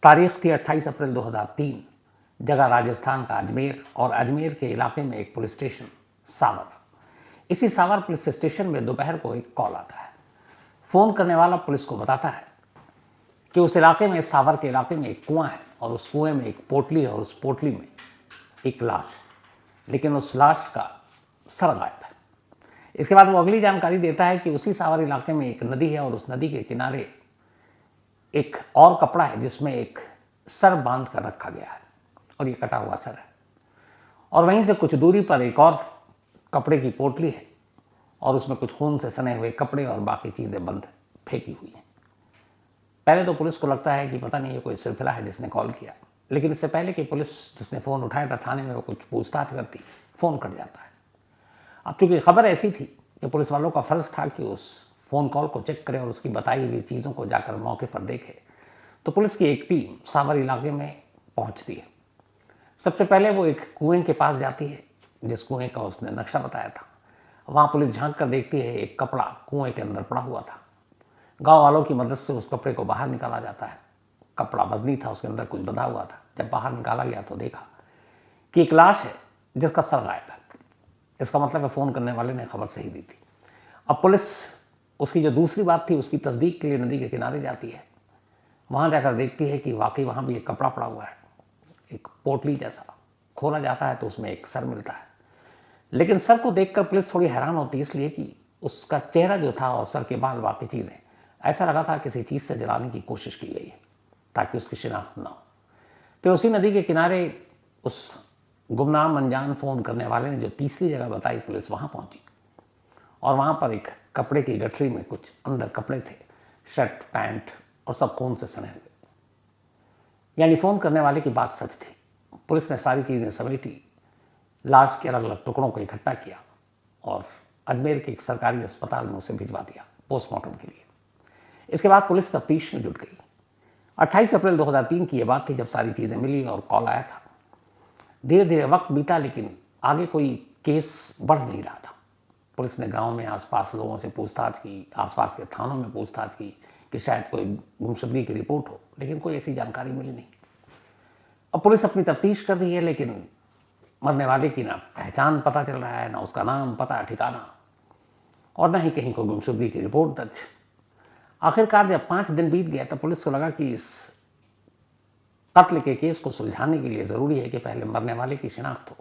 तारीख थी 28 अप्रैल 2003, जगह राजस्थान का अजमेर, और अजमेर के इलाके में एक पुलिस स्टेशन सावर। इसी सावर पुलिस स्टेशन में दोपहर को एक कॉल आता है। फ़ोन करने वाला पुलिस को बताता है कि उस इलाके में, सावर के इलाके में एक कुआं है और उस कुएं में एक पोटली है और उस पोटली में एक लाश है, लेकिन उस लाश का सर गायब है। इसके बाद वो अगली जानकारी देता है कि उसी सावर इलाके में एक नदी है और उस नदी के किनारे एक और कपड़ा है जिसमें एक सर बांध कर रखा गया है और ये कटा हुआ सर है, और वहीं से कुछ दूरी पर एक और कपड़े की पोटली है और उसमें कुछ खून से सने हुए कपड़े और बाकी चीज़ें बंद फेंकी हुई हैं। पहले तो पुलिस को लगता है कि पता नहीं ये कोई सिलसिला है जिसने कॉल किया, लेकिन इससे पहले कि पुलिस जिसने फ़ोन उठाया था थाने में वो कुछ पूछताछ करती, फ़ोन कट जाता है। अब चूंकि खबर ऐसी थी कि पुलिस वालों का फ़र्ज़ था कि उस फ़ोन कॉल को चेक करें और उसकी बताई हुई चीज़ों को जाकर मौके पर देखे, तो पुलिस की एक टीम सावर इलाके में पहुंचती है। सबसे पहले वो एक कुएं के पास जाती है जिस कुएं का उसने नक्शा बताया था। वहाँ पुलिस झांक कर देखती है, एक कपड़ा कुएं के अंदर पड़ा हुआ था। गांव वालों की मदद से उस कपड़े को बाहर निकाला जाता है। कपड़ा वजनी था, उसके अंदर कुछ बंधा हुआ था। जब बाहर निकाला गया तो देखा कि एक लाश है जिसका सर गायब है। इसका मतलब है फ़ोन करने वाले ने खबर सही दी थी। अब पुलिस उसकी जो दूसरी बात थी उसकी तस्दीक के लिए नदी के किनारे जाती है। वहाँ जाकर देखती है कि वाकई वहाँ भी एक कपड़ा पड़ा हुआ है, एक पोटली जैसा। खोला जाता है तो उसमें एक सर मिलता है, लेकिन सर को देखकर पुलिस थोड़ी हैरान होती है, इसलिए कि उसका चेहरा जो था और सर के बाल बाकी चीज़ें, ऐसा लगा था किसी चीज़ से जलाने की कोशिश की गई है ताकि उसकी शिनाख्त ना हो। फिर उसी नदी के किनारे उस गुमनाम अनजान फ़ोन करने वाले ने जो तीसरी जगह बताई, पुलिस वहाँ पहुँची और वहाँ पर एक कपड़े की गठरी में कुछ अंदर कपड़े थे, शर्ट पैंट, और सब खून से सने हुए। यानी फ़ोन करने वाले की बात सच थी। पुलिस ने सारी चीज़ें समेटी, लाश के अलग अलग टुकड़ों को इकट्ठा किया और अजमेर के एक सरकारी अस्पताल में उसे भिजवा दिया पोस्टमार्टम के लिए। इसके बाद पुलिस तफ्तीश में जुट गई। 28 अप्रैल 2003 की यह बात थी जब सारी चीज़ें मिली और कॉल आया था। धीरे धीरे वक्त बीता, लेकिन आगे कोई केस बढ़ नहीं रहा था। पुलिस ने गांव में आसपास लोगों से पूछताछ की, आसपास के थानों में पूछताछ की कि शायद कोई गुमशुदगी की रिपोर्ट हो, लेकिन कोई ऐसी जानकारी मिली नहीं। अब पुलिस अपनी तफ्तीश कर रही है, लेकिन मरने वाले की ना पहचान पता चल रहा है, ना उसका नाम पता ठिकाना, और ना ही कहीं कोई गुमशुदगी की रिपोर्ट दर्ज। आखिरकार जब 5 दिन बीत गया तो पुलिस को लगा कि इस कत्ल के केस को सुलझाने के लिए ज़रूरी है कि पहले मरने वाले की शिनाख्त हो।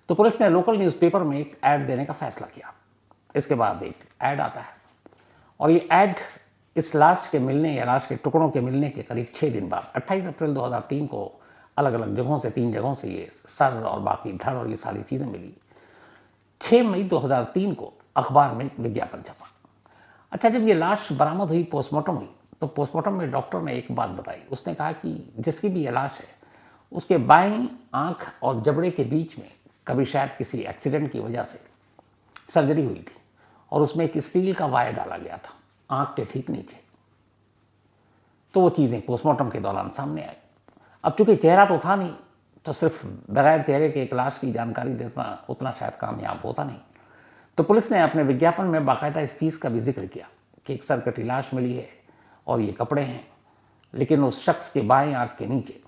तो पुलिस ने लोकल न्यूज़पेपर में एक ऐड देने का फैसला किया। इसके बाद एक ऐड आता है और ये ऐड इस लाश के मिलने या लाश के टुकड़ों के मिलने के करीब 6 दिन बाद 28 अप्रैल 2003 को अलग अलग जगहों से 3 जगहों से ये सर और बाकी धड़ और ये सारी चीज़ें मिली। 6 मई 2003 को अखबार में विज्ञापन छपा। अच्छा, जब ये लाश बरामद हुई, पोस्टमार्टम हुई, तो पोस्टमार्टम में डॉक्टर ने एक बात बताई। उसने कहा कि जिसकी भी ये लाश है उसके बाईं आंख और जबड़े के बीच में कभी शायद किसी एक्सीडेंट की वजह से सर्जरी हुई थी और उसमें एक स्टील का वायर डाला गया था आंख के ठीक नीचे। तो वो चीज़ें पोस्टमार्टम के दौरान सामने आई। अब चूंकि चेहरा तो था नहीं, तो सिर्फ बगैर चेहरे के एक लाश की जानकारी देना उतना शायद कामयाब होता नहीं। तो पुलिस ने अपने विज्ञापन में बाकायदा इस चीज़ का भी जिक्र किया कि एक सरकटी लाश मिली है और ये कपड़े हैं, लेकिन उस शख्स के बाएं आंख के नीचे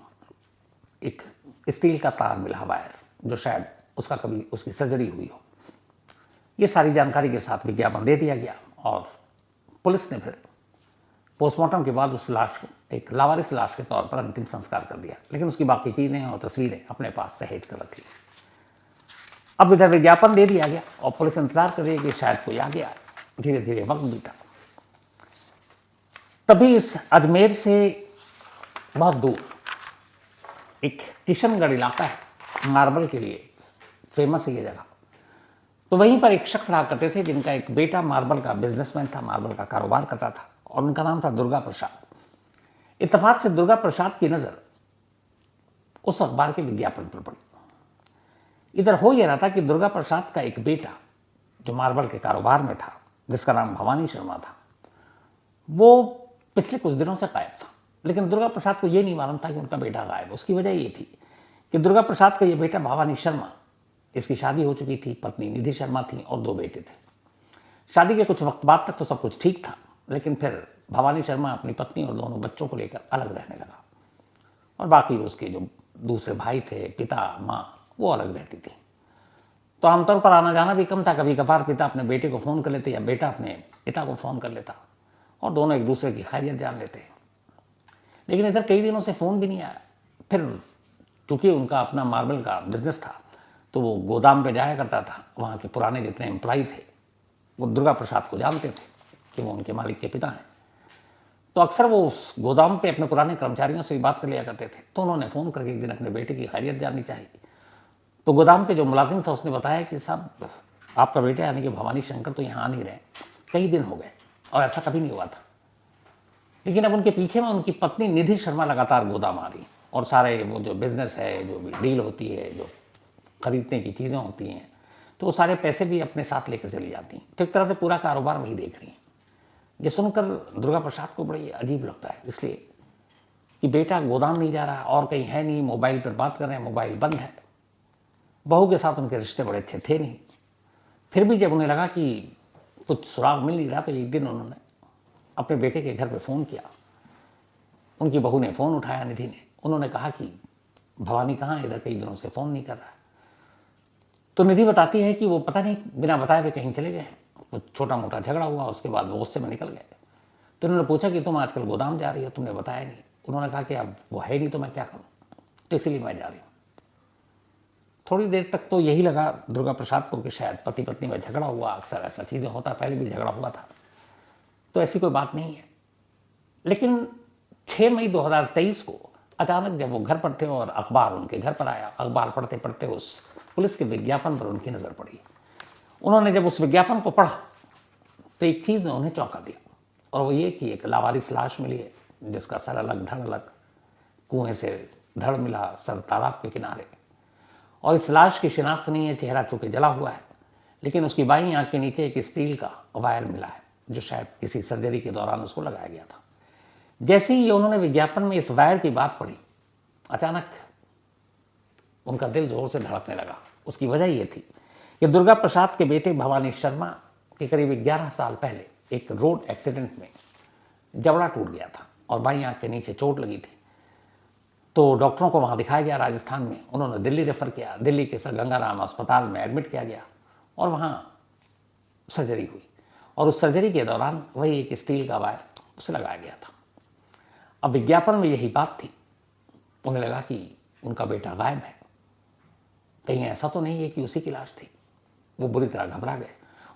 एक स्टील का तार मिला, वायर, जो शायद उसका कभी उसकी सर्जरी हुई हो। ये सारी जानकारी के साथ विज्ञापन दे दिया गया और पुलिस ने फिर पोस्टमार्टम के बाद उस लाश को एक लावारिस लाश के तौर पर अंतिम संस्कार कर दिया, लेकिन उसकी बाकी चीज़ें और तस्वीरें अपने पास सहेज कर रख ली। अब इधर विज्ञापन दे दिया गया और पुलिस इंतजार कर रही है कि शायद कोई आ गया। धीरे धीरे वक्त बीता। तभी इस अजमेर से बहुत दूर एक किशनगढ़ इलाका है, मार्बल के लिए फेमस है ये जगह। तो वहीं पर एक शख्स रहा करते थे जिनका एक बेटा मार्बल का बिजनेसमैन था, मार्बल का कारोबार करता था और उनका नाम था दुर्गा प्रसाद। इत्तेफाक से दुर्गा प्रसाद की नज़र उस अखबार के विज्ञापन पर पड़ी। इधर हो यह रहा था कि दुर्गा प्रसाद का एक बेटा जो मार्बल के कारोबार में था, जिसका नाम भवानी शर्मा था, वो पिछले कुछ दिनों से गायब था। लेकिन दुर्गा प्रसाद को ये नहीं मालूम था कि उनका बेटा गायब। उसकी वजह ये थी कि दुर्गा प्रसाद का ये बेटा भवानी शर्मा, इसकी शादी हो चुकी थी, पत्नी निधि शर्मा थी और 2 बेटे थे। शादी के कुछ वक्त बाद तक तो सब कुछ ठीक था, लेकिन फिर भवानी शर्मा अपनी पत्नी और दोनों बच्चों को लेकर अलग रहने लगा। और बाकी उसके जो दूसरे भाई थे, पिता माँ, वो अलग रहती थी। तो आमतौर पर आना जाना भी कम था। कभी कभार पिता अपने बेटे को फ़ोन कर लेते या बेटा अपने पिता को फ़ोन कर लेता और दोनों एक दूसरे की खैरियत जान लेते। लेकिन इधर कई दिनों से फ़ोन भी नहीं आया। फिर चूँकि उनका अपना मार्बल का बिजनेस था तो वो गोदाम पे जाया करता था। वहाँ के पुराने जितने एम्प्लॉय थे वो दुर्गा प्रसाद को जानते थे कि वो उनके मालिक के पिता हैं। तो अक्सर वो उस गोदाम पे अपने पुराने कर्मचारियों से भी बात कर लिया करते थे। तो उन्होंने फ़ोन करके एक दिन अपने बेटे की खैरियत जाननी चाहिए। तो गोदाम पे जो मुलाजिम था उसने बताया कि साहब आपका बेटा यानी कि भवानी शंकर तो यहाँ आ नहीं रहे, कई दिन हो गए और ऐसा कभी नहीं हुआ था। लेकिन अब उनके पीछे में उनकी पत्नी निधि शर्मा लगातार गोदाम आ रही और सारे वो जो बिज़नेस है, जो भी डील होती है, जो ख़रीदने की चीज़ें होती हैं, तो वो सारे पैसे भी अपने साथ लेकर चली जाती हैं। तो एक तरह से पूरा कारोबार वही देख रही हैं। ये सुनकर दुर्गा प्रसाद को बड़ी अजीब लगता है, इसलिए कि बेटा गोदाम नहीं जा रहा और कहीं है नहीं, मोबाइल पर बात कर रहे हैं, मोबाइल बंद है। बहू के साथ उनके रिश्ते बड़े अच्छे थे नहीं। फिर भी जब उन्हें लगा कि कुछ सुराग मिल नहीं रहा तो एक दिन उन्होंने अपने बेटे के घर पे फ़ोन किया। उनकी बहू ने फ़ोन उठाया, निधि ने। उन्होंने कहा कि भवानी कहाँ है, इधर कई दिनों से फ़ोन नहीं कर रहा है। तो निधि बताती है कि वो पता नहीं बिना बताए हुए कहीं चले गए, कुछ छोटा मोटा झगड़ा हुआ, उसके बाद वो गुस्से में निकल गए। तो उन्होंने पूछा कि तुम आजकल गोदाम जा रही हो, तुमने बताया नहीं। उन्होंने कहा कि अब वो है नहीं तो मैं क्या करूँ, तो इसलिए मैं जा रही हूँ। थोड़ी देर तक तो यही लगा दुर्गा प्रसाद को कि शायद पति पत्नी में झगड़ा हुआ। अक्सर ऐसा चीज़ें होता, पहले भी झगड़ा हुआ था, तो ऐसी कोई बात नहीं है। लेकिन 6 मई 2023 को अचानक जब वो घर पर थे और अखबार उनके घर पर आया, अखबार पढ़ते पढ़ते उस पुलिस के विज्ञापन पर उनकी नज़र पड़ी। उन्होंने जब उस विज्ञापन को पढ़ा तो एक चीज़ ने उन्हें चौंका दिया, और वो ये कि एक लावारिस लाश मिली है जिसका सर अलग धड़ अलग, कुएं से धड़ मिला, सर तालाब के किनारे। और इस लाश की शिनाख्त नहीं है, चेहरा चूँकि जला हुआ है, लेकिन उसकी बाईं आंख के नीचे एक स्टील का वायर मिला है जो शायद किसी सर्जरी के दौरान उसको लगाया गया था। जैसे ही उन्होंने विज्ञापन में इस वायर की बात पढ़ी, अचानक उनका दिल जोर से धड़कने लगा। उसकी वजह ये थी कि दुर्गा प्रसाद के बेटे भवानी शर्मा के करीब 11 साल पहले एक रोड एक्सीडेंट में जबड़ा टूट गया था और बाईं आंख के नीचे चोट लगी थी। तो डॉक्टरों को वहाँ दिखाया गया राजस्थान में। उन्होंने दिल्ली रेफ़र किया, दिल्ली के सर गंगाराम अस्पताल में एडमिट किया गया और वहाँ सर्जरी हुई। और उस सर्जरी के दौरान वही एक स्टील का वायर उसे लगाया गया था। अब विज्ञापन में यही बात थी। उन्हें लगा कि उनका बेटा गायब है, कहीं ऐसा तो नहीं है कि उसी की लाश थी। वो बुरी तरह घबरा गए।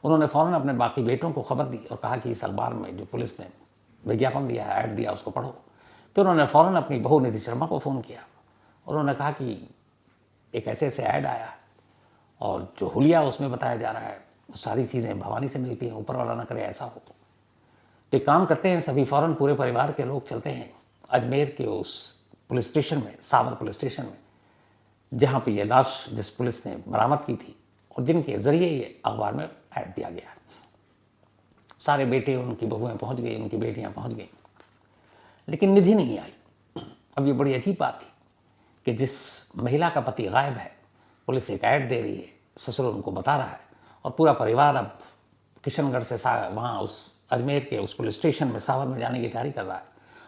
उन्होंने फ़ौरन अपने बाकी बेटों को खबर दी और कहा कि इस अखबार में जो पुलिस ने विज्ञापन दिया है, ऐड दिया, उसको पढ़ो। फिर उन्होंने फ़ौरन अपनी बहू निधि शर्मा को फ़ोन किया। उन्होंने कहा कि एक ऐसे ऐसे ऐड आया और जो हुलिया उसमें बताया जा रहा है वो सारी चीज़ें भवानी से मिलती हैं, ऊपर वाला ना करे ऐसा हो। तो काम करते हैं, सभी फ़ौरन पूरे परिवार के लोग चलते हैं अजमेर के उस पुलिस स्टेशन में, सावर पुलिस स्टेशन में, जहाँ पे ये लाश जिस पुलिस ने बरामद की थी और जिनके ज़रिए ये अखबार में ऐड दिया गया। सारे बेटे, उनकी बहुएं पहुँच गई, उनकी बेटियाँ पहुँच गई, लेकिन निधि नहीं आई। अब ये बड़ी अजीब बात थी कि जिस महिला का पति गायब है, पुलिस एक ऐड दे रही है, ससुर उनको बता रहा है और पूरा परिवार अब किशनगढ़ से वहाँ उस अजमेर के उस पुलिस स्टेशन में सावर में जाने की तैयारी कर रहा है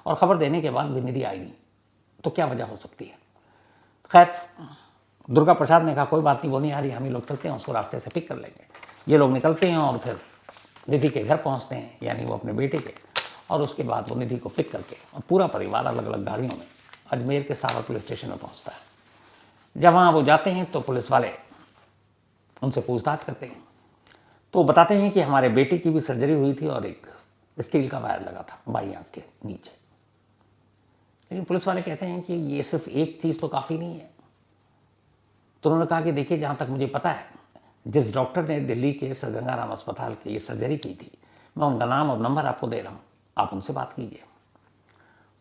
और ख़बर देने के बाद भी निधि आई नहीं। तो क्या वजह हो सकती है? खैर, दुर्गा प्रसाद ने कहा कोई बात नहीं, वो नहीं आ रही, हम ही लोग चलते हैं, उसको रास्ते से पिक कर लेंगे। ये लोग निकलते हैं और फिर निधि के घर पहुँचते हैं, यानी वो अपने बेटे के, और उसके बाद वो निधि को पिक करके और पूरा परिवार अलग अलग गाड़ियों में अजमेर के सावर पुलिस स्टेशन में पहुँचता है। जब वहाँ वो जाते हैं तो पुलिस वाले उनसे पूछताछ करते हैं। तो बताते हैं कि हमारे बेटे की भी सर्जरी हुई थी और एक स्टील का वायर लगा था बाईं आंख के नीचे। लेकिन पुलिस वाले कहते हैं कि ये सिर्फ एक चीज़ तो काफ़ी नहीं है। तो उन्होंने कहा कि देखिए, जहाँ तक मुझे पता है, जिस डॉक्टर ने दिल्ली के सर गंगाराम अस्पताल की ये सर्जरी की थी, मैं उनका नाम और नंबर आपको दे रहा हूँ, आप उनसे बात कीजिए।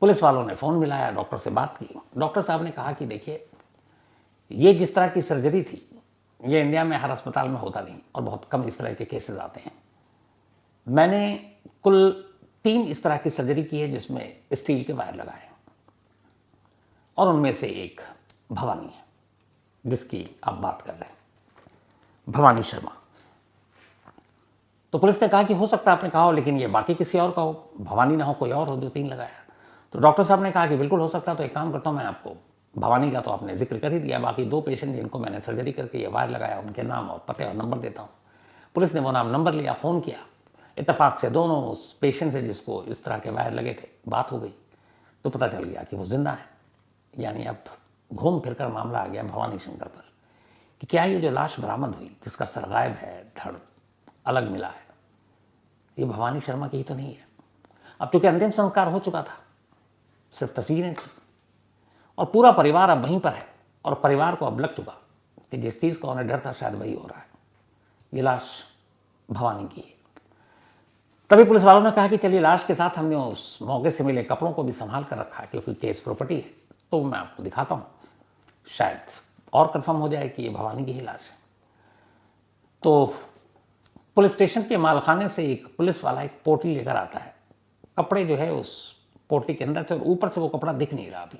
पुलिस वालों ने फ़ोन मिलाया, डॉक्टर से बात की। डॉक्टर साहब ने कहा कि देखिए, ये जिस तरह की सर्जरी थी, ये इंडिया में हर अस्पताल में होता नहीं और बहुत कम इस तरह के केसेस आते हैं। मैंने कुल 3 इस तरह की सर्जरी की है जिसमें स्टील के वायर लगाए हैं, और उनमें से एक भवानी है जिसकी आप बात कर रहे हैं, भवानी शर्मा। तो पुलिस ने कहा कि हो सकता है आपने कहा हो, लेकिन ये बाकी किसी और का हो, भवानी ना हो, कोई और हो जो 3 लगाया। तो डॉक्टर साहब ने कहा कि बिल्कुल हो सकता है, तो एक काम करता हूँ मैं आपको, भवानी का तो आपने जिक्र कर ही दिया, बाकी 2 पेशेंट जिनको मैंने सर्जरी करके ये वायर लगाया उनके नाम और पते और नंबर देता हूँ। पुलिस ने वो नाम नंबर लिया, फ़ोन किया, इत्तेफाक से दोनों उस पेशेंट से जिसको इस तरह के वायर लगे थे बात हो गई, तो पता चल गया कि वो जिंदा है। यानी अब घूम फिर कर मामला आ गया भवानी शंकर पर कि क्या ये जो लाश बरामद हुई जिसका सर गायब है, धड़ अलग मिला है, ये भवानी शर्मा की ही तो नहीं है। अब चूंकि अंतिम संस्कार हो चुका था, सिर्फ तस्वीरें थी और पूरा परिवार अब वहीं पर है और परिवार को अब लग चुका कि जिस चीज़ का उन्हें डर था शायद वही हो रहा है, ये लाश भवानी की है। तभी पुलिस वालों ने कहा कि चलिए लाश के साथ हमने उस मौके से मिले कपड़ों को भी संभाल कर रखा है क्योंकि केस प्रॉपर्टी है, तो मैं आपको दिखाता हूँ, शायद और कंफर्म हो जाए कि ये भवानी की ही लाश है। तो पुलिस स्टेशन के मालखाने से एक पुलिस वाला एक पोटली लेकर आता है, कपड़े जो है उस पोटली के अंदर थे और ऊपर से वो कपड़ा दिख नहीं रहा, अभी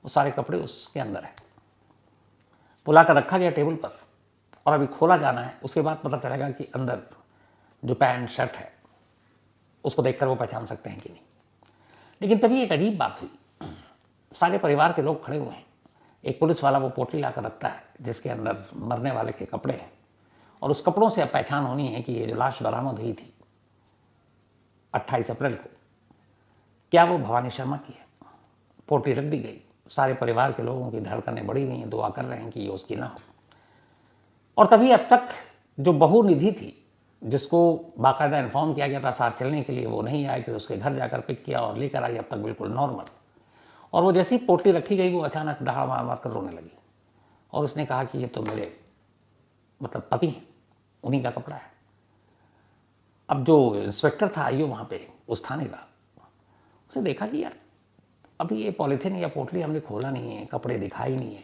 वो सारे कपड़े उसके अंदर है। बुला कर रखा गया टेबल पर और अभी खोला जाना है, उसके बाद पता चलेगा कि अंदर जो पैंट शर्ट है उसको देखकर वो पहचान सकते हैं कि नहीं। लेकिन तभी एक अजीब बात हुई, सारे परिवार के लोग खड़े हुए हैं, एक पुलिस वाला वो पोटली लाकर रखता है जिसके अंदर मरने वाले के कपड़े हैं और उस कपड़ों से अब पहचान होनी है कि ये जो लाश बरामद हुई थी 28 अप्रैल को, क्या वो भवानी शर्मा की है। पोटली रख दी गई, सारे परिवार के लोगों की धड़कनें बढ़ी हुई हैं, दुआ कर रहे हैं कि ये उसकी ना हो। और तभी अब तक जो बहू निधि थी जिसको बाकायदा इन्फॉर्म किया गया था साथ चलने के लिए, वो नहीं आई, तो उसके घर जाकर पिक किया और लेकर आई, अब तक बिल्कुल नॉर्मल। और वो जैसी पोटली रखी गई वो अचानक दहाड़ मार मार कर रोने लगी और उसने कहा कि ये तो मेरे मतलब पति हैं, उन्हीं का कपड़ा है। अब जो इंस्पेक्टर था आईओ वहाँ पे उस थाने का, उसने देखा कि यार अभी ये पॉलीथिन या पोटली हमने खोला नहीं है, कपड़े दिखाई नहीं है,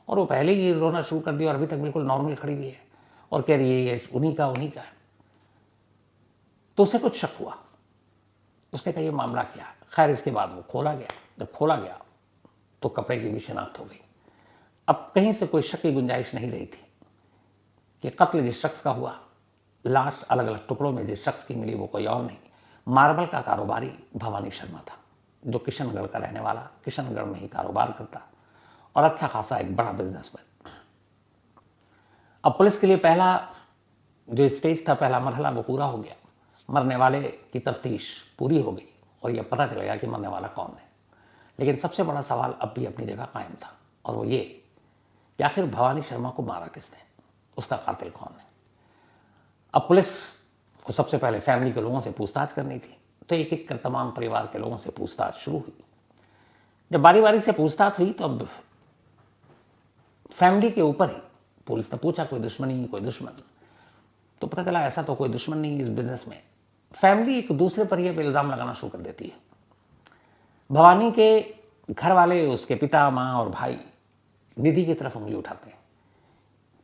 और वो पहले ही रोना शुरू कर दिया और अभी तक बिल्कुल नॉर्मल खड़ी हुई है और कह रही है ये उन्हीं का है। तो उसे कुछ शक हुआ, उसने कहा ये मामला क्या। खैर इसके बाद वो खोला गया, जब खोला गया तो कपड़े की भी शिनाख्त हो गई। अब कहीं से कोई शक की गुंजाइश नहीं रही थी कि कत्ल जिस शख्स का हुआ, लाश अलग अलग टुकड़ों में जिस शख्स की मिली वो कोई और नहीं, मार्बल का कारोबारी भवानी शर्मा था, जो किशनगढ़ का रहने वाला, किशनगढ़ में ही कारोबार करता और अच्छा खासा एक बड़ा बिजनेसमैन। अब पुलिस के लिए पहला जो स्टेज था, पहला मरहला वो पूरा हो गया, मरने वाले की तफ्तीश पूरी हो गई और यह पता चलेगा कि मरने वाला कौन है। लेकिन सबसे बड़ा सवाल अब भी अपनी जगह कायम था और वो ये कि आखिर भवानी शर्मा को मारा किसने, उसका कातिल कौन है। अब पुलिस को सबसे पहले फैमिली के लोगों से पूछताछ करनी थी, तो एक एक कर तमाम परिवार के लोगों से पूछताछ शुरू हुई। जब बारी बारी से पूछताछ हुई तो अब फैमिली के ऊपर ही पुलिस ने पूछा कोई दुश्मनी, कोई दुश्मन, तो पता चला ऐसा तो कोई दुश्मन नहीं इस बिजनेस में। फैमिली एक दूसरे पर ही इल्ज़ाम लगाना शुरू कर देती है। भवानी के घर वाले, उसके पिता, माँ और भाई निधि की तरफ उंगली उठाते हैं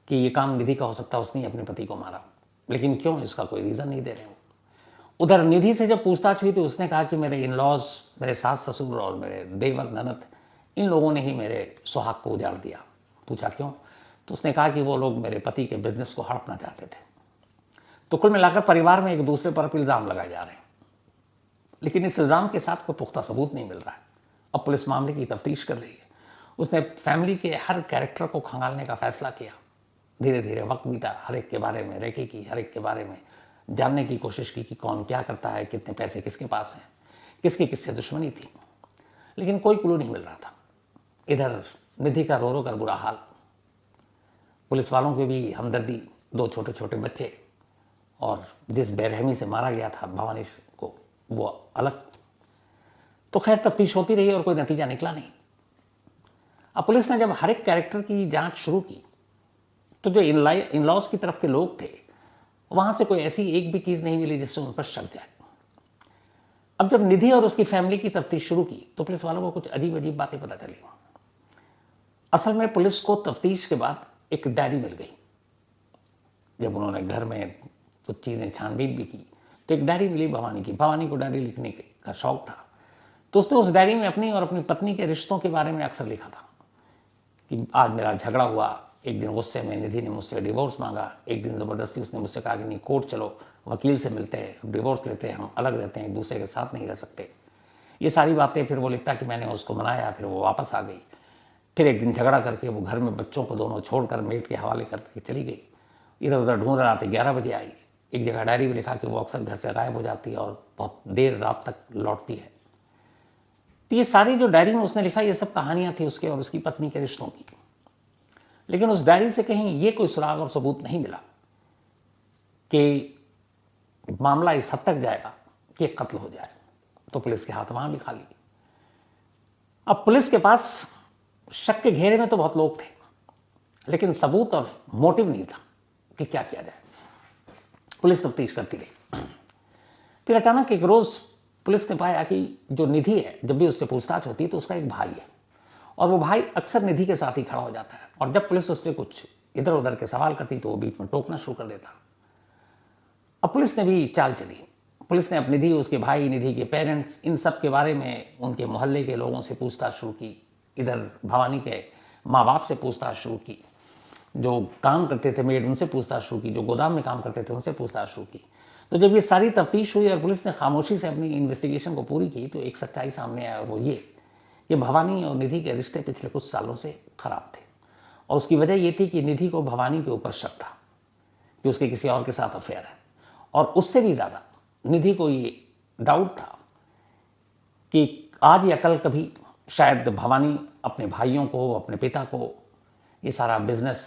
कि ये काम निधि का हो सकता है, उसने अपने पति को मारा, लेकिन क्यों, इसका कोई रीज़न नहीं दे रहे हो। उधर निधि से जब पूछताछ हुई तो उसने कहा कि मेरे इन लॉज, मेरे सास ससुर और मेरे देवर ननद, इन लोगों ने ही मेरे सुहाग को उजाड़ दिया। पूछा क्यों, तो उसने कहा कि वो लोग मेरे पति के बिजनेस को हड़पना चाहते थे। तो कुल मिलाकर परिवार में एक दूसरे पर इल्ज़ाम लगाए जा रहे हैं, लेकिन इस इल्ज़ाम के साथ कोई पुख्ता सबूत नहीं मिल रहा है। अब पुलिस मामले की तफ्तीश कर रही है, उसने फैमिली के हर कैरेक्टर को खंगालने का फैसला किया। धीरे धीरे वक्त बीता, हर एक के बारे में रेकी की, हर एक के बारे में जानने की कोशिश की कि कौन क्या करता है, कितने पैसे किसके पास हैं, किसकी किससे दुश्मनी थी, लेकिन कोई क्लू नहीं मिल रहा था। इधर निधि का रो रो कर बुरा हाल, पुलिस वालों की भी हमदर्दी, 2 छोटे छोटे बच्चे, और जिस बेरहमी से मारा गया था भवानी को वो अलग। तो खैर तफ्तीश होती रही और कोई नतीजा निकला नहीं। अब पुलिस ने जब हर एक कैरेक्टर की जांच शुरू की तो जो इन लॉज की तरफ के लोग थे वहां से कोई ऐसी एक भी चीज नहीं मिली जिससे उन पर शक जाए। अब जब निधि और उसकी फैमिली की तफ्तीश शुरू की तो पुलिस वालों को कुछ अजीब अजीब बातें पता चली। असल में पुलिस को तफ्तीश के बाद एक डायरी मिल गई। जब उन्होंने घर में कुछ चीज़ें छानबीन भी की तो एक डायरी मिली भवानी की। भवानी को डायरी लिखने का शौक था, तो उसने उस डायरी में अपनी और अपनी पत्नी के रिश्तों के बारे में अक्सर लिखा था कि आज मेरा झगड़ा हुआ, एक दिन गुस्से में निधि ने मुझसे डिवोर्स मांगा, एक दिन ज़बरदस्ती उसने मुझसे कहा कि नहीं कोर्ट चलो, वकील से मिलते हैं, डिवोर्स लेते हैं, हम अलग रहते हैं, एक दूसरे के साथ नहीं रह सकते। ये सारी बातें फिर वो लिखता कि मैंने उसको मनाया, फिर वो वापस आ गई। फिर एक दिन झगड़ा करके वो घर में बच्चों को दोनों छोड़कर मेड के हवाले करके चली गई। इधर उधर ढूंढ रहा था, 11 बजे आई। एक जगह डायरी में लिखा कि वो अक्सर घर से गायब हो जाती है और बहुत देर रात तक लौटती है। तो ये सारी जो डायरी में उसने लिखा, ये सब कहानियां थी उसके और उसकी पत्नी के रिश्तों की। लेकिन उस डायरी से कहीं ये कोई सुराग और सबूत नहीं मिला कि मामला इस हद तक जाएगा कि कत्ल हो जाए। तो पुलिस के हाथ वहां भी खाली। अब पुलिस के पास शक के घेरे में तो बहुत लोग थे, लेकिन सबूत और मोटिव नहीं था कि क्या किया जाए। पुलिस तफ्तीश करती रही। फिर अचानक एक रोज पुलिस ने पाया कि जो निधि है, जब भी उससे पूछताछ होती है तो उसका एक भाई है, और वो भाई अक्सर निधि के साथ ही खड़ा हो जाता है, और जब पुलिस उससे कुछ इधर उधर के सवाल करती तो वो बीच में टोकना शुरू कर देता। अब पुलिस ने भी चाल चली। पुलिस ने अपनी निधि, उसके भाई, निधि के पेरेंट्स, इन सब के बारे में उनके मोहल्ले के लोगों से पूछताछ शुरू की। इधर भवानी के माँ बाप से पूछताछ शुरू की, जो काम करते थे मेड उनसे पूछताछ शुरू की, जो गोदाम में काम करते थे उनसे पूछताछ शुरू की। तो जब ये सारी तफ्तीश हुई और पुलिस ने खामोशी से अपनी इन्वेस्टिगेशन को पूरी की, तो एक सच्चाई सामने आया, और वो ये कि भवानी और निधि के रिश्ते पिछले कुछ सालों से खराब थे। और उसकी वजह ये थी कि निधि को भवानी के ऊपर शक था कि उसके किसी और के साथ अफेयर है, और उससे भी ज़्यादा निधि को ये डाउट था कि आज या कल कभी शायद भवानी अपने भाइयों को, अपने पिता को ये सारा बिजनेस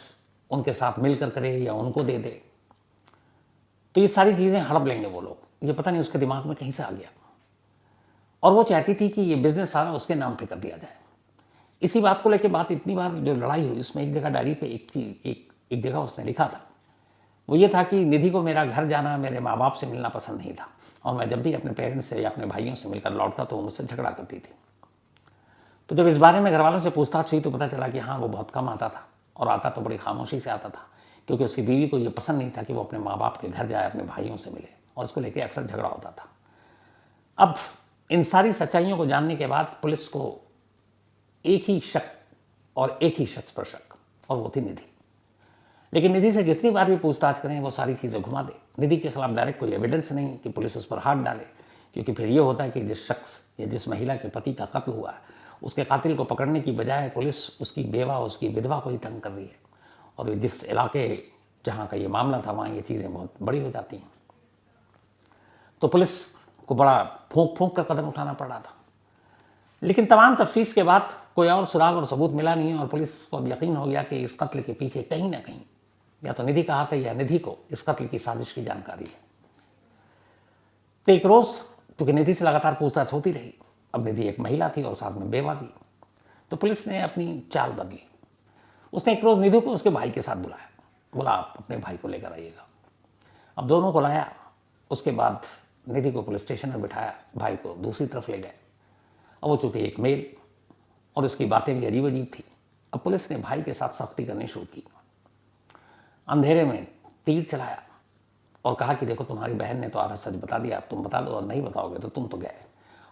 उनके साथ मिलकर करे या उनको दे दे। तो ये सारी चीज़ें हड़प लेंगे वो लोग, ये पता नहीं उसके दिमाग में कहीं से आ गया। और वो चाहती थी कि ये बिजनेस सारा उसके नाम पे कर दिया जाए। इसी बात को लेकर बात इतनी बार जो लड़ाई हुई, उसमें एक जगह डायरी पे एक जगह उसने लिखा था, वो ये था कि निधि को मेरा घर जाना, मेरे माँ बाप से मिलना पसंद नहीं था, और मैं जब भी अपने पेरेंट्स से या अपने भाइयों से मिलकर लौटता तो वो मुझसे झगड़ा करती थी। तो जब इस बारे में घर वालों से पूछताछ हुई तो पता चला कि हाँ, वो बहुत कम आता था, और आता तो बड़ी खामोशी से आता था, क्योंकि उसकी बीवी को ये पसंद नहीं था कि वो अपने माँ बाप के घर जाए, अपने भाइयों से मिले, और उसको लेकर अक्सर झगड़ा होता था। अब इन सारी सच्चाइयों को जानने के बाद पुलिस को एक ही शक और एक ही शख्स पर शक, और वो थी निधि। लेकिन निधि से जितनी बार भी पूछताछ करें वो सारी चीज़ें घुमा दे। निधि के खिलाफ डायरेक्ट कोई एविडेंस नहीं कि पुलिस उस पर हाथ डाले, क्योंकि फिर ये होता है कि जिस शख्स या जिस महिला के पति का कत्ल हुआ है, उसके कातिल को पकड़ने की बजाय पुलिस उसकी बेवा, उसकी विधवा को ही तंग कर रही है, और जिस इलाके जहाँ का ये मामला था वहाँ ये चीज़ें बहुत बड़ी हो जाती हैं। तो पुलिस को बड़ा फूंक फूंक कर कदम उठाना पड़ रहा था। लेकिन तमाम तफ्तीश के बाद कोई और सुराग और सबूत मिला नहीं, और पुलिस को अब यकीन हो गया कि इस कत्ल के पीछे कहीं ना कहीं या तो निधि का हाथ है या निधि को इस कत्ल की साजिश की जानकारी है। तो एक रोज, क्योंकि निधि से लगातार पूछताछ होती रही, अब निधि एक महिला थी और साथ में बेवा भी, तो पुलिस ने अपनी चाल बदली। उसने एक रोज निधि को उसके भाई के साथ बुलाया, बोला आप अपने भाई को लेकर आइएगा। अब दोनों को लाया। उसके बाद निधि को पुलिस स्टेशन में बिठाया, भाई को दूसरी तरफ ले गए। अब वो चूंकि एक मेल और उसकी बातें भी अजीब अजीब थी, अब पुलिस ने भाई के साथ सख्ती करनी शुरू की। अंधेरे में तीर चलाया और कहा कि देखो, तुम्हारी बहन ने तो आधा सच बता दिया, अब तुम बता दो, और नहीं बताओगे तो तुम तो गए।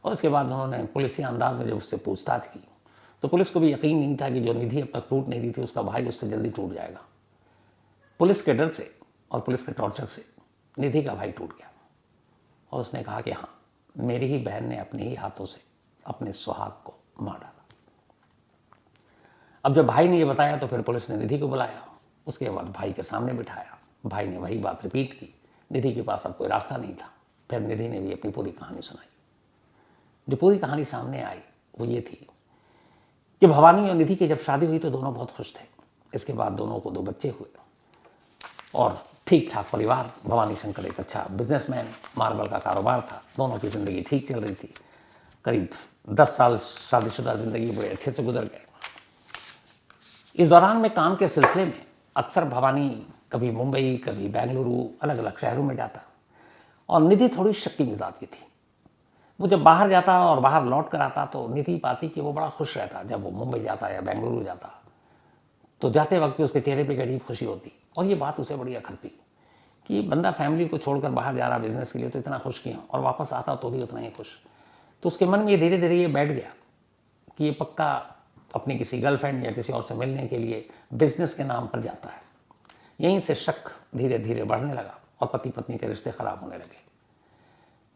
और इसके बाद उन्होंने पुलिसी अंदाज में जब उससे पूछताछ की तो पुलिस को भी यकीन नहीं था कि जो निधि अब तक टूट नहीं रही थी, उसका भाई उससे जल्दी टूट जाएगा। पुलिस के डर से और पुलिस के टॉर्चर से निधि का भाई टूट गया, और उसने कहा कि हाँ, मेरी ही बहन ने अपने ही हाथों से अपने सुहाग को मार डाला। अब जब भाई ने ये बताया तो फिर पुलिस ने निधि को बुलाया, उसके बाद भाई के सामने बिठाया। भाई ने वही बात रिपीट की। निधि के पास अब कोई रास्ता नहीं था। फिर निधि ने भी अपनी पूरी कहानी सुनाई। जो पूरी कहानी सामने आई वो ये थी कि भवानी और निधि की जब शादी हुई तो दोनों बहुत खुश थे। इसके बाद दोनों को 2 बच्चे हुए और ठीक ठाक परिवार। भवानी शंकर एक अच्छा बिजनेसमैन, मार्बल का कारोबार था, दोनों की ज़िंदगी ठीक चल रही थी। करीब 10 साल शादीशुदा ज़िंदगी बड़े अच्छे से गुजर गए। इस दौरान में काम के सिलसिले में अक्सर भवानी कभी मुंबई, कभी बेंगलुरु, अलग अलग शहरों में जाता, और निधि थोड़ी शक्की मिजाज की थी। वो जब बाहर जाता और बाहर लौट कर आता तो निधि पाती कि वो बड़ा खुश रहता। जब वो मुंबई जाता या बेंगलुरु जाता तो जाते वक्त भी उसके चेहरे पे अजीब खुशी होती, और ये बात उसे बड़ी अखरती कि बंदा फैमिली को छोड़कर बाहर जा रहा बिजनेस के लिए तो इतना खुश क्यों, और वापस आता तो भी उतना ही खुश। तो उसके मन में ये धीरे धीरे ये बैठ गया कि ये पक्का अपनी किसी गर्लफ्रेंड या किसी और से मिलने के लिए बिजनेस के नाम पर जाता है। यहीं से शक धीरे धीरे बढ़ने लगा और पति पत्नी के रिश्ते खराब होने लगे।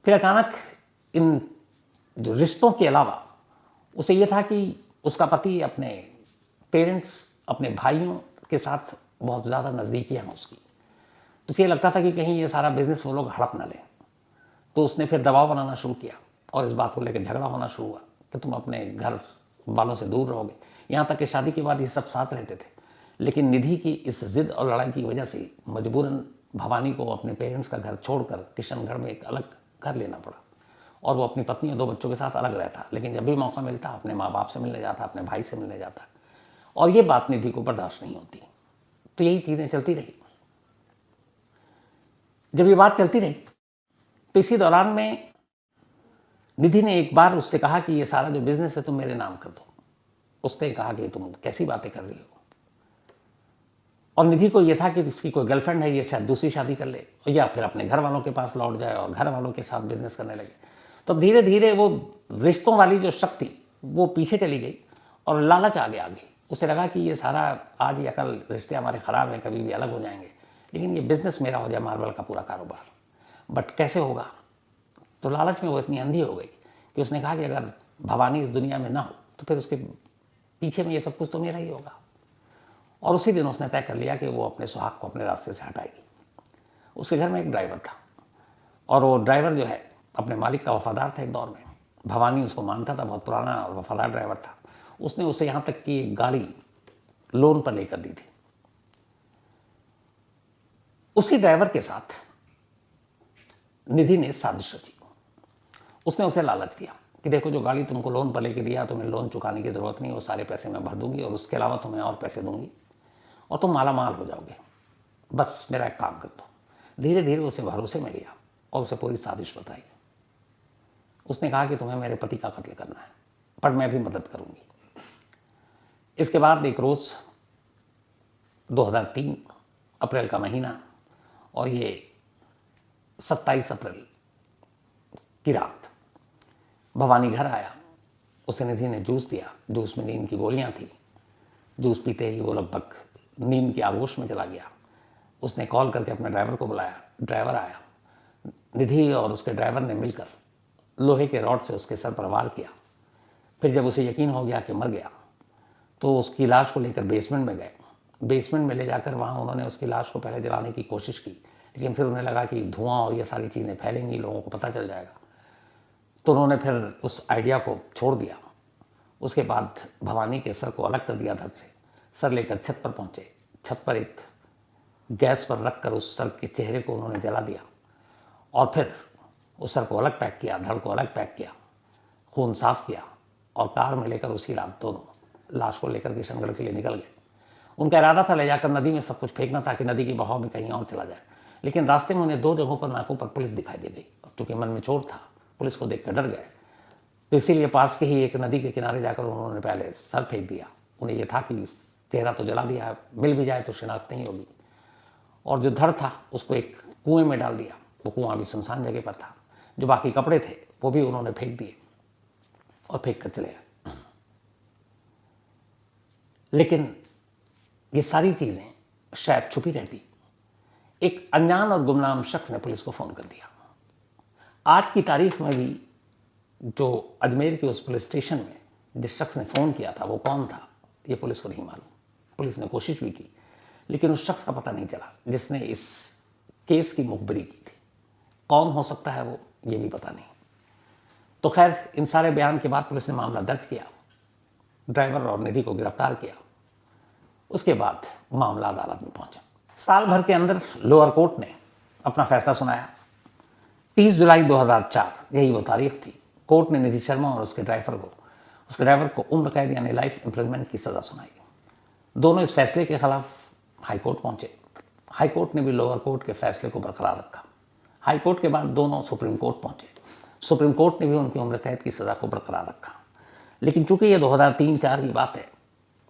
फिर अचानक इन जो रिश्तों के अलावा उसे ये था कि उसका पति अपने पेरेंट्स, अपने भाइयों के साथ बहुत ज़्यादा नज़दीकियाँ हैं उसकी, तो उसे ये लगता था कि कहीं ये सारा बिजनेस वो लोग हड़प ना लें। तो उसने फिर दबाव बनाना शुरू किया और इस बात को लेकर झगड़ा होना शुरू हुआ कि तुम अपने घर वालों से दूर रहोगे। यहाँ तक कि शादी के बाद ये सब साथ रहते थे, लेकिन निधि की इस जिद और लड़ाई की वजह से मजबूरन भवानी को अपने पेरेंट्स का घर छोड़कर किशनगढ़ में एक अलग घर लेना पड़ा और वो अपनी पत्नी और 2 बच्चों के साथ अलग रहता, लेकिन जब भी मौका मिलता अपने माँ बाप से मिलने जाता, अपने भाई से मिलने जाता, और ये बात निधि को बर्दाश्त नहीं होती। तो यही चीज़ें चलती रही। जब ये बात चलती रही तो इसी दौरान में निधि ने एक बार उससे कहा कि ये सारा जो बिजनेस है तुम मेरे नाम कर दो। उसने कहा कि तुम कैसी बातें कर रही हो, और निधि को यह था कि इसकी कोई गर्लफ्रेंड है, ये शायद दूसरी शादी कर ले या फिर अपने घर वालों के पास लौट जाए और घर वालों के साथ बिजनेस करने लगे। तो धीरे धीरे वो रिश्तों वाली जो शक्ति वो पीछे चली गई और लालच आगे आ गई। उसे लगा कि ये सारा आज या कल रिश्ते हमारे ख़राब हैं, कभी भी अलग हो जाएंगे, लेकिन ये बिजनेस मेरा हो जाए, मार्बल का पूरा कारोबार। बट कैसे होगा? तो लालच में वो इतनी अंधी हो गई कि उसने कहा कि अगर भवानी इस दुनिया में ना हो तो फिर उसके पीछे में ये सब कुछ तो मेरा ही होगा। और उसी दिन उसने तय कर लिया कि वो अपने सुहाग को अपने रास्ते से हटाएगी। उसके घर में एक ड्राइवर था और वो ड्राइवर जो है अपने मालिक का वफादार था। एक दौर में भवानी उसको मानता था, बहुत पुराना और वफादार ड्राइवर था। उसने उसे यहाँ तक कि एक गाड़ी लोन पर लेकर दी थी। उसी ड्राइवर के साथ निधि ने साजिश रची। उसने उसे लालच दिया कि देखो जो गाड़ी तुमको लोन पर लेके दिया, तुम्हें लोन चुकाने की ज़रूरत नहीं, वो सारे पैसे मैं भर दूंगी और उसके अलावा तुम्हें और पैसे दूंगी और तुम माला माल हो जाओगे, बस मेरा एक काम कर दो। धीरे धीरे उसे भरोसे में लिया और उसे पूरी साजिश बताई। उसने कहा कि तुम्हें मेरे पति का कत्ल करना है, पर मैं भी मदद करूंगी। इसके बाद एक रोज़ 2003 अप्रैल का महीना और ये 27 अप्रैल की रात भवानी घर आया। उसे निधि ने जूस दिया। जूस में नींद की गोलियां थी। जूस पीते ही वो लगभग नींद की आगोश में चला गया। उसने कॉल करके अपने ड्राइवर को बुलाया। ड्राइवर आया। निधि और उसके ड्राइवर ने मिलकर लोहे के रॉड से उसके सर पर वार किया। फिर जब उसे यकीन हो गया कि मर गया तो उसकी लाश को लेकर बेसमेंट में गए। बेसमेंट में ले जाकर वहाँ उन्होंने उसकी लाश को पहले जलाने की कोशिश की, लेकिन फिर उन्हें लगा कि धुआं और ये सारी चीज़ें फैलेंगी, लोगों को पता चल जाएगा, तो उन्होंने फिर उस आइडिया को छोड़ दिया। उसके बाद भवानी के सर को अलग कर दिया धड़ से। सर लेकर छत पर पहुँचे। छत पर एक गैस पर रखकर उस सर के चेहरे को उन्होंने जला दिया और फिर उस सर को अलग पैक किया, धड़ को अलग पैक किया, खून साफ किया और कार में लेकर उसी रात दोनों लाश को लेकर किशनगढ़ के लिए निकल गए। उनका इरादा था ले जाकर नदी में सब कुछ फेंकना ताकि नदी के बहाव में कहीं और चला जाए, लेकिन रास्ते में उन्हें 2 जगहों पर नाकों पर पुलिस दिखाई दे गई। चूँकि मन में चोट था, पुलिस को देखकर डर गए, तो इसीलिए पास के ही एक नदी के किनारे जाकर उन्होंने पहले सर फेंक दिया। उन्हें यह था कि चेहरा तो जला दिया है, मिल भी जाए तो शिनाख्त नहीं होगी, और जो धड़ था उसको एक कुएं में डाल दिया। वो कुआं भी सुनसान जगह पर था। जो बाकी कपड़े थे वो भी उन्होंने फेंक दिए और फेंक कर चले गए। लेकिन ये सारी चीज़ें शायद छुपी रहती। एक अनजान और गुमनाम शख्स ने पुलिस को फ़ोन कर दिया। आज की तारीख में भी जो अजमेर के उस पुलिस स्टेशन में जिस शख्स ने फ़ोन किया था वो कौन था ये पुलिस को नहीं मालूम। पुलिस ने कोशिश भी की, लेकिन उस शख्स का पता नहीं चला जिसने इस केस की मुखबिरी की थी। कौन हो सकता है वो, ये भी पता नहीं। तो खैर, इन सारे बयान के बाद पुलिस ने मामला दर्ज किया, ड्राइवर और निधि को गिरफ्तार किया। उसके बाद मामला अदालत में पहुंचा। साल भर के अंदर लोअर कोर्ट ने अपना फैसला सुनाया। 30 जुलाई 2004 यही वो तारीख थी। कोर्ट ने निधि शर्मा और उसके ड्राइवर को उम्र कैद यानी लाइफ इम्प्रिजनमेंट की सज़ा सुनाई। दोनों इस फैसले के खिलाफ हाई कोर्ट पहुंचे। हाई कोर्ट ने भी लोअर कोर्ट के फैसले को बरकरार रखा। हाई कोर्ट के बाद दोनों सुप्रीम कोर्ट पहुंचे। सुप्रीम कोर्ट ने भी उनकी उम्र कैद की सज़ा को बरकरार रखा। लेकिन चूंकि ये 2003-04 की बात है,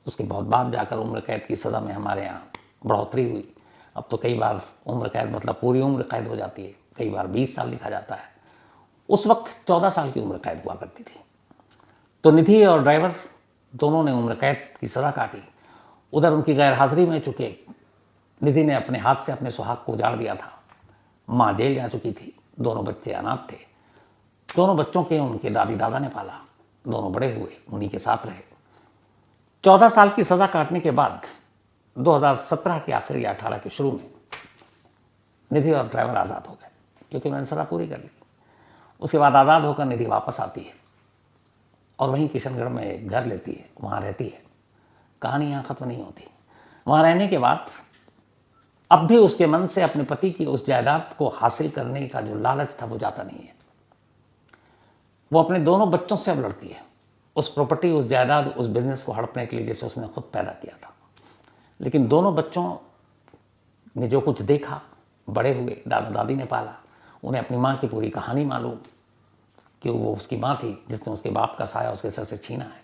उसके बहुत बाद जाकर उम्र कैद की सज़ा में हमारे यहाँ बढ़ोतरी हुई। अब तो कई बार उम्र कैद मतलब पूरी उम्र कैद हो जाती है, कई बार 20 साल लिखा जाता है। उस वक्त 14 साल की उम्र कैद हुआ करती थी। तो निधि और ड्राइवर दोनों ने उम्र कैद की सज़ा काटी। उधर उनकी गैर हाजिरी में चूँकि निधि ने अपने हाथ से अपने सुहाग को उजाड़ दिया था, माँ जेल जा चुकी थी, दोनों बच्चे अनाथ थे, दोनों बच्चों के उनके दादी दादा ने पाला, दोनों बड़े हुए, उन्हीं के साथ रहे। 14 साल की सज़ा काटने के बाद 2017 के आखिर या 18 के शुरू में निधि और ड्राइवर आज़ाद हो गए, क्योंकि उन्होंने सज़ा पूरी कर ली। उसके बाद आज़ाद होकर निधि वापस आती है और वहीं किशनगढ़ में एक घर लेती है, वहाँ रहती है। कहानी यहाँ ख़त्म नहीं होती। वहाँ रहने के बाद अब भी उसके मन से अपने पति की उस जायदाद को हासिल करने का जो लालच था वो जाता नहीं है। वो अपने दोनों बच्चों से अब लड़ती है, उस प्रॉपर्टी, उस जायदाद, उस बिजनेस को हड़पने के लिए जैसे उसने खुद पैदा किया था। लेकिन दोनों बच्चों ने जो कुछ देखा, बड़े हुए, दादा दादी ने पाला, उन्हें अपनी माँ की पूरी कहानी मालूम कि वो उसकी माँ थी जिसने उसके बाप का साया उसके सर से छीना है।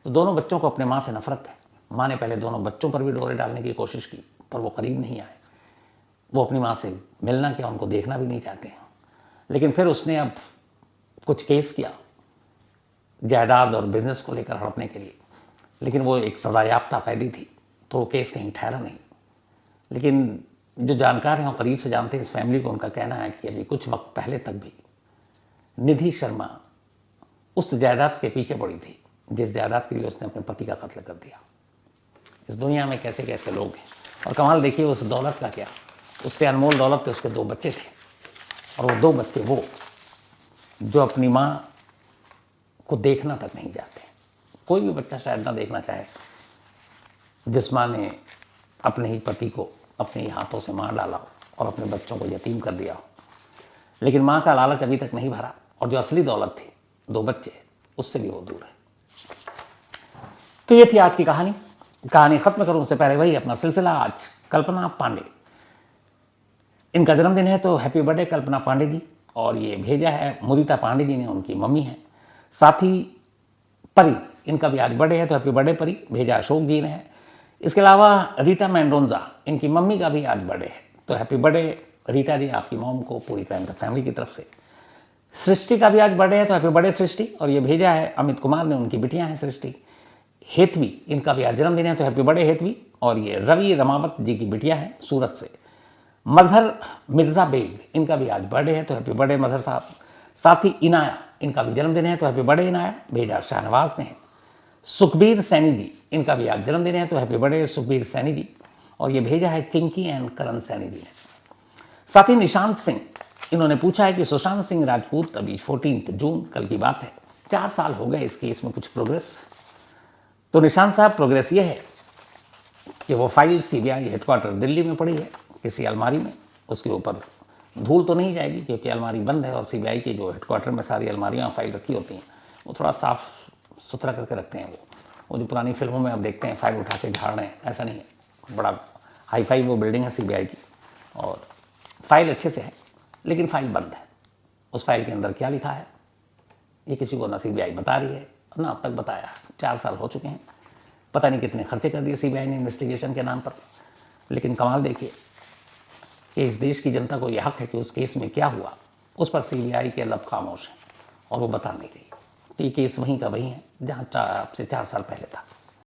तो दोनों बच्चों को अपने माँ से नफरत है। माँ ने पहले दोनों बच्चों पर भी डोरे डालने की कोशिश की, पर वो करीब नहीं आए। वो अपनी माँ से मिलना क्या, उनको देखना भी नहीं चाहते हैं। लेकिन फिर उसने अब कुछ केस किया जायदाद और बिजनेस को लेकर हड़पने के लिए, लेकिन वो एक सज़ा याफ्ता कैदी थी, तो वो केस कहीं ठहरा नहीं। लेकिन जो जानकार हैं और करीब से जानते हैं इस फैमिली को, उनका कहना है कि अभी कुछ वक्त पहले तक भी निधि शर्मा उस जायदाद के पीछे पड़ी थी जिस जायदाद के लिए उसने अपने पति का कत्ल कर दिया। इस दुनिया में कैसे कैसे लोग हैं। और कमाल देखिए उस दौलत का क्या, उससे अनमोल दौलत थे उसके 2 बच्चे थे, और वो 2 बच्चे वो जो अपनी माँ को देखना तक नहीं चाहते। कोई भी बच्चा शायद ना देखना चाहे जिस माँ ने अपने ही पति को अपने ही हाथों से मार डाला हो और अपने बच्चों को यतीम कर दिया हो। लेकिन माँ का लालच अभी तक नहीं भरा, और जो असली दौलत थी 2 बच्चे, उससे भी वो दूर है। तो ये थी आज की कहानी। कहानी खत्म करूं उससे पहले वही अपना सिलसिला। आज कल्पना पांडे, इनका जन्मदिन है, तो हैप्पी बर्थडे कल्पना पांडे जी। और ये भेजा है मुदिता पांडे जी ने, उनकी मम्मी है। साथ ही परी, इनका भी आज बर्थडे है, तो हैप्पी बर्थडे परी, भेजा अशोक जी ने है। इसके अलावा रीटा मेंडोंजा, इनकी मम्मी का भी आज बर्थडे है, तो हैप्पी बर्थडे रीटा जी, आपकी मॉम को पूरी फैमिली की तरफ से। सृष्टि का भी आज बर्थडे है, तो हैप्पी बर्थडे सृष्टि। और ये भेजा है अमित कुमार ने, उनकी बिटियां हैं सृष्टि। हेतवी, इनका भी आज जन्मदिन है, तो हैप्पी बर्थडे हेतवी। और ये रवि रमावत जी की बिटिया हैं सूरत से। मजहर मिर्ज़ा बेग, इनका भी आज बर्थडे है, तो हैप्पी बर्थडे मजहर साहब। साथ ही इनाया, इनका भी जन्मदिन है, तो हैप्पी बर्थडे इनाया, भेजा शाहनवाज ने है। सुखबीर सैनी जी, इनका भी आज जन्मदिन है, तो हैप्पी बर्थडे सुखबीर सैनी जी। और ये भेजा है चिंकी एंड करण सैनी जी ने। साथ ही निशांत सिंह, इन्होंने पूछा है कि सुशांत सिंह राजपूत, अभी 14 जून कल की बात है, 4 साल हो गए इस केस में, कुछ प्रोग्रेस? तो निशांत साहब, प्रोग्रेस ये है कि वो फाइल सीबीआई हेडक्वार्टर दिल्ली में पड़ी है किसी अलमारी में। उसके ऊपर धूल तो नहीं जाएगी क्योंकि अलमारी बंद है, और सीबीआई के जो हेडक्वार्टर में सारी अलमारियाँ फाइल रखी होती हैं वो थोड़ा साफ़ सुथरा करके रखते हैं। वो जो पुरानी फिल्मों में आप देखते हैं फाइल उठा के झाड़ रहे हैं, ऐसा नहीं है। बड़ा हाई फाई वो बिल्डिंग है सीबीआई की, और फाइल अच्छे से है, लेकिन फाइल बंद है। उस फाइल के अंदर क्या लिखा है ये किसी को ना सीबीआई बता रही है ना अब तक बताया। 4 साल हो चुके हैं, पता नहीं कितने खर्चे कर दिए सीबीआई ने इन्वेस्टिगेशन के नाम पर। लेकिन कमाल देखिए कि इस देश की जनता को यह हक है कि उस केस में क्या हुआ उस पर सीबीआई के लब खामोश हैं और वो बता नहीं रही। तो ये केस वहीं का वहीं है जहाँ आपसे 4 साल पहले था।